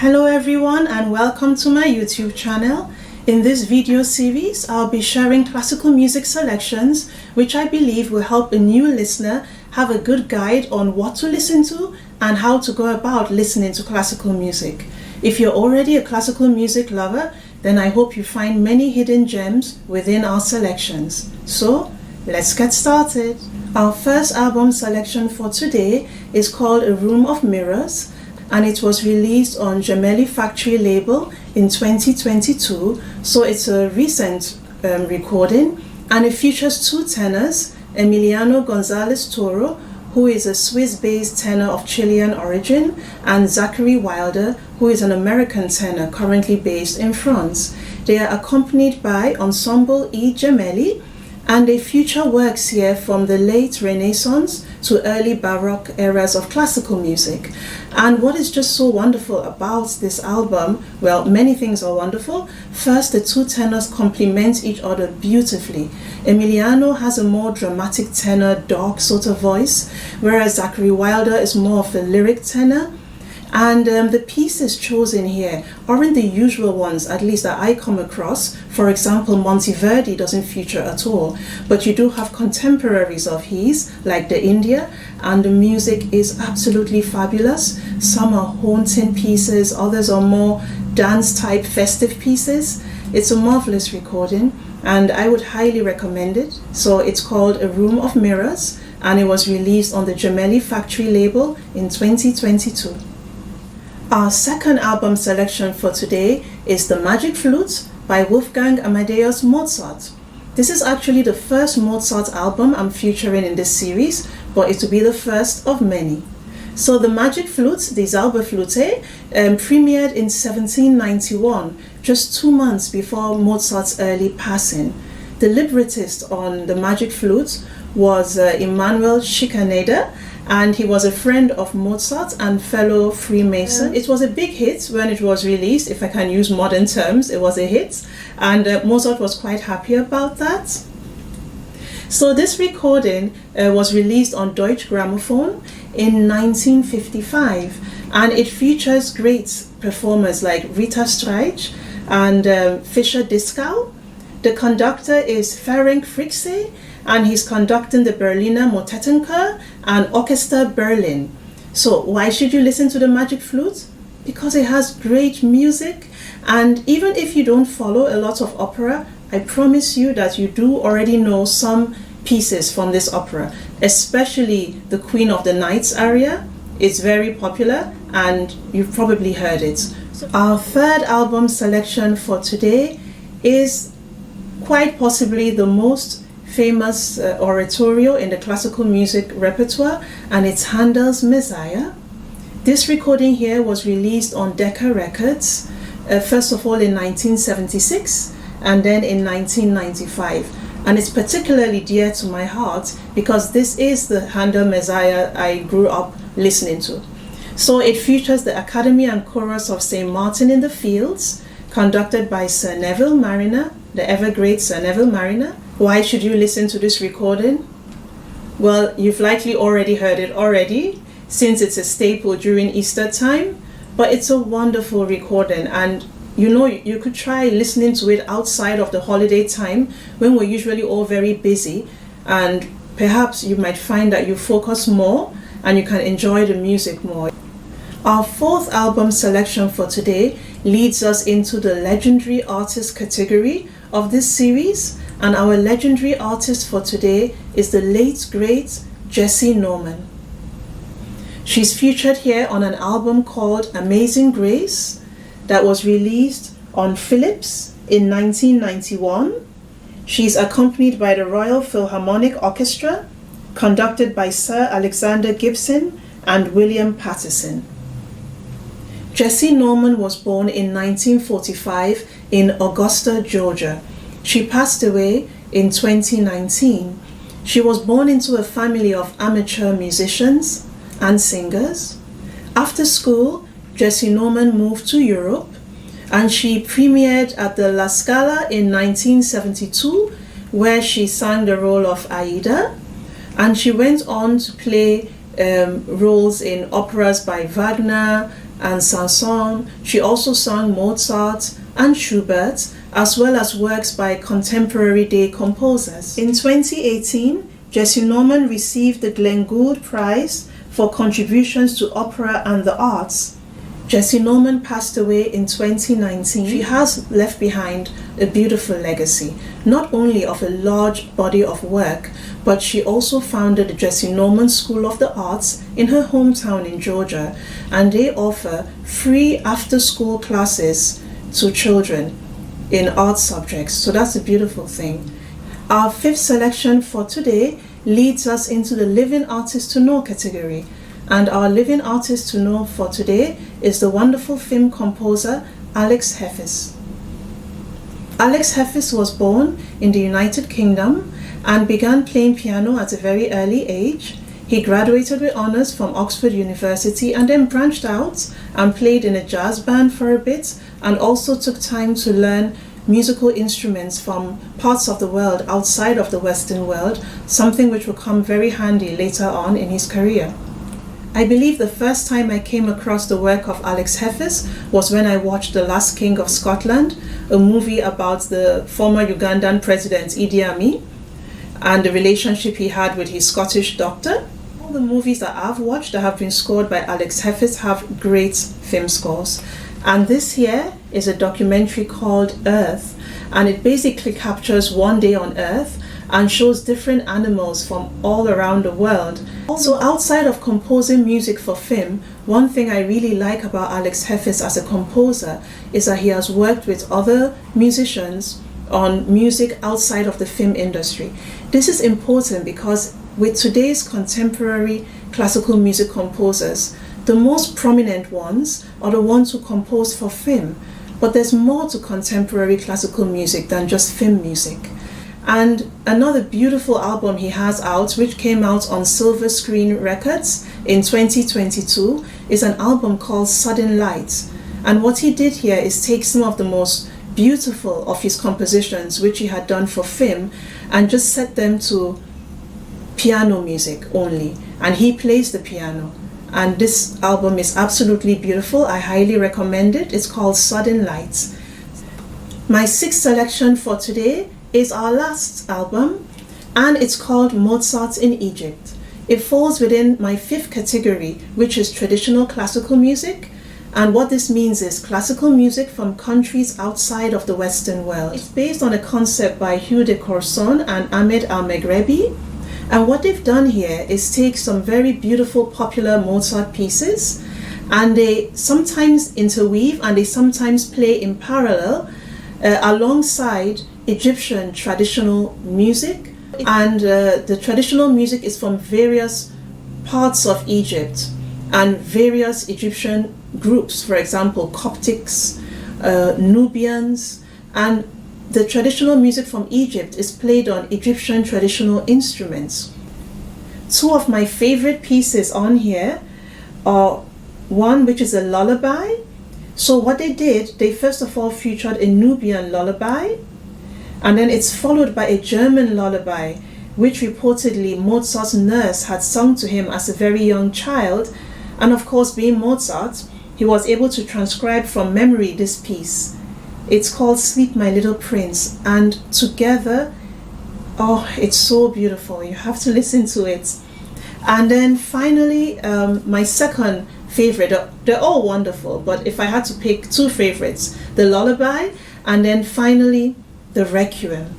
Hello everyone and welcome to my YouTube channel. In this video series, I'll be sharing classical music selections which I believe will help a new listener have a good guide on what to listen to and how to go about listening to classical music. If you're already a classical music lover, then I hope you find many hidden gems within our selections. So, let's get started. Our first album selection for today is called A Room of Mirrors, and it was released on Gemelli Factory label in 2022, so it's a recent recording, and it features two tenors, Emiliano Gonzalez Toro, who is a Swiss-based tenor of Chilean origin, and Zachary, who is an American tenor currently based in France. They are accompanied by Ensemble Gemelli, and they feature works here from the late Renaissance to early Baroque eras of classical music. And what is just so wonderful about this album, well, many things are wonderful. First, the two tenors complement each other beautifully. Emiliano has a more dramatic tenor, dark sort of voice, whereas Zachary is more of a lyric tenor. And the pieces chosen here aren't the usual ones, at least that I come across. For example, Monteverdi doesn't feature at all, but you do have contemporaries of his, like the India, and the music is absolutely fabulous. Some are haunting pieces, others are more dance-type festive pieces. It's a marvelous recording, and I would highly recommend it. So it's called A Room of Mirrors, and it was released on the Gemelli Factory label in 2022. Our second album selection for today is The Magic Flute by Wolfgang Amadeus Mozart. This is actually the first Mozart album I'm featuring in this series, but it will be the first of many. So The Magic Flute, Die Zauberflöte, premiered in 1791, just 2 months before Mozart's early passing. The librettist on The Magic Flute was Emanuel Schikaneder, and he was a friend of Mozart and fellow Freemason. It was a big hit when it was released, if I can use modern terms, it was a hit, and Mozart was quite happy about that. So this recording was released on Deutsche Grammophon in 1955, and it features great performers like Rita Streich and Fischer Dieskau. The conductor is Ferenc Frixe, and he's conducting the Berliner Motettenchor and Orchester Berlin. So why should you listen to The Magic Flute? Because it has great music, and even if you don't follow a lot of opera, I promise you that you do already know some pieces from this opera, especially the Queen of the Nights aria. It's very popular and you've probably heard it. So our third album selection for today is quite possibly the most famous oratorio in the classical music repertoire, and it's Handel's Messiah. This recording here was released on Decca Records, first of all in 1976 and then in 1995. And it's particularly dear to my heart because this is the Handel Messiah I grew up listening to. So it features the Academy and Chorus of St. Martin in the Fields, conducted by Sir Neville Marriner, the ever great Sir Neville Marriner. Why should you listen to this recording? Well, you've likely already heard it already, since it's a staple during Easter time, but it's a wonderful recording, and you know, you could try listening to it outside of the holiday time when we're usually all very busy, and perhaps you might find that you focus more and you can enjoy the music more. Our fourth album selection for today leads us into the legendary artist category of this series, and our legendary artist for today is the late great Jessye Norman. She's featured here on an album called Amazing Grace that was released on Philips in 1991. She's accompanied by the Royal Philharmonic Orchestra, conducted by Sir Alexander Gibson and William Patterson. Jessye Norman was born in 1945 in Augusta, Georgia. She passed away in 2019. She was born into a family of amateur musicians and singers. After school, Jessye Norman moved to Europe, and she premiered at the La Scala in 1972, where she sang the role of Aida, and she went on to play roles in operas by Wagner and Saint-Saëns. She also sang Mozart and Schubert, as well as works by contemporary day composers. In 2018, Jessye Norman received the Glenn Gould Prize for contributions to opera and the arts. Jessye Norman passed away in 2019. She has left behind a beautiful legacy, not only of a large body of work, but she also founded the Jessye Norman School of the Arts in her hometown in Georgia, and they offer free after-school classes to children in art subjects. So that's a beautiful thing. Our fifth selection for today leads us into the Living Artist to Know category. And our Living Artist to Know for today is the wonderful film composer Alex Heffes. Alex Heffes was born in the United Kingdom and began playing piano at a very early age. He graduated with honors from Oxford University and then branched out and played in a jazz band for a bit, and also took time to learn musical instruments from parts of the world outside of the Western world, something which will come very handy later on in his career. I believe the first time I came across the work of Alex Heffes was when I watched The Last King of Scotland, a movie about the former Ugandan president Idi Amin and the relationship he had with his Scottish doctor. All the movies that I've watched that have been scored by Alex Heffes have great film scores. And this here is a documentary called Earth, and it basically captures one day on Earth and shows different animals from all around the world. Also, outside of composing music for film, one thing I really like about Alex Heffes as a composer is that he has worked with other musicians on music outside of the film industry. This is important because with today's contemporary classical music composers, the most prominent ones are the ones who compose for film. But there's more to contemporary classical music than just film music. And another beautiful album he has out, which came out on Silver Screen Records in 2022, is an album called Sudden Light. And what he did here is take some of the most beautiful of his compositions, which he had done for film, and just set them to piano music only. And he plays the piano. And this album is absolutely beautiful. I highly recommend it. It's called Sudden Lights. My sixth selection for today is our last album, and it's called Mozart in Egypt. It falls within my fifth category, which is traditional classical music. And what this means is classical music from countries outside of the Western world. It's based on a concept by Hughes de Courson and Ahmed Maghreby. And what they've done here is take some very beautiful popular Mozart pieces, and they sometimes interweave and they sometimes play in parallel alongside Egyptian traditional music. And the traditional music is from various parts of Egypt and various Egyptian groups, for example, Coptics, Nubians, and the traditional music from Egypt is played on Egyptian traditional instruments. Two of my favorite pieces on here are one which is a lullaby. So what they did, they first of all featured a Nubian lullaby, and then it's followed by a German lullaby, which reportedly Mozart's nurse had sung to him as a very young child. And of course, being Mozart, he was able to transcribe from memory this piece. It's called Sleep My Little Prince, and together, oh, it's so beautiful. You have to listen to it. And then finally, my second favorite, they're all wonderful, but if I had to pick two favorites, the lullaby, and then finally the Requiem.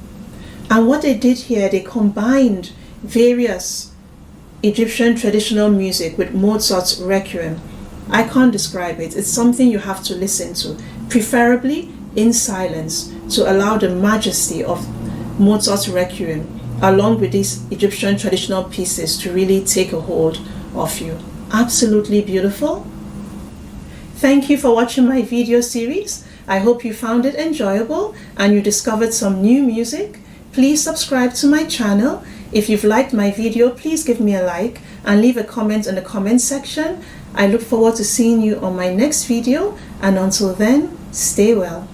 And what they did here, they combined various Egyptian traditional music with Mozart's Requiem. I can't describe it. It's something you have to listen to, preferably in silence, to allow the majesty of Mozart's Requiem along with these Egyptian traditional pieces to really take a hold of you. Absolutely beautiful. Thank you for watching my video series. I hope you found it enjoyable and you discovered some new music. Please subscribe to my channel. If you've liked my video, please give me a like and leave a comment in the comment section. I look forward to seeing you on my next video, and until then, stay well.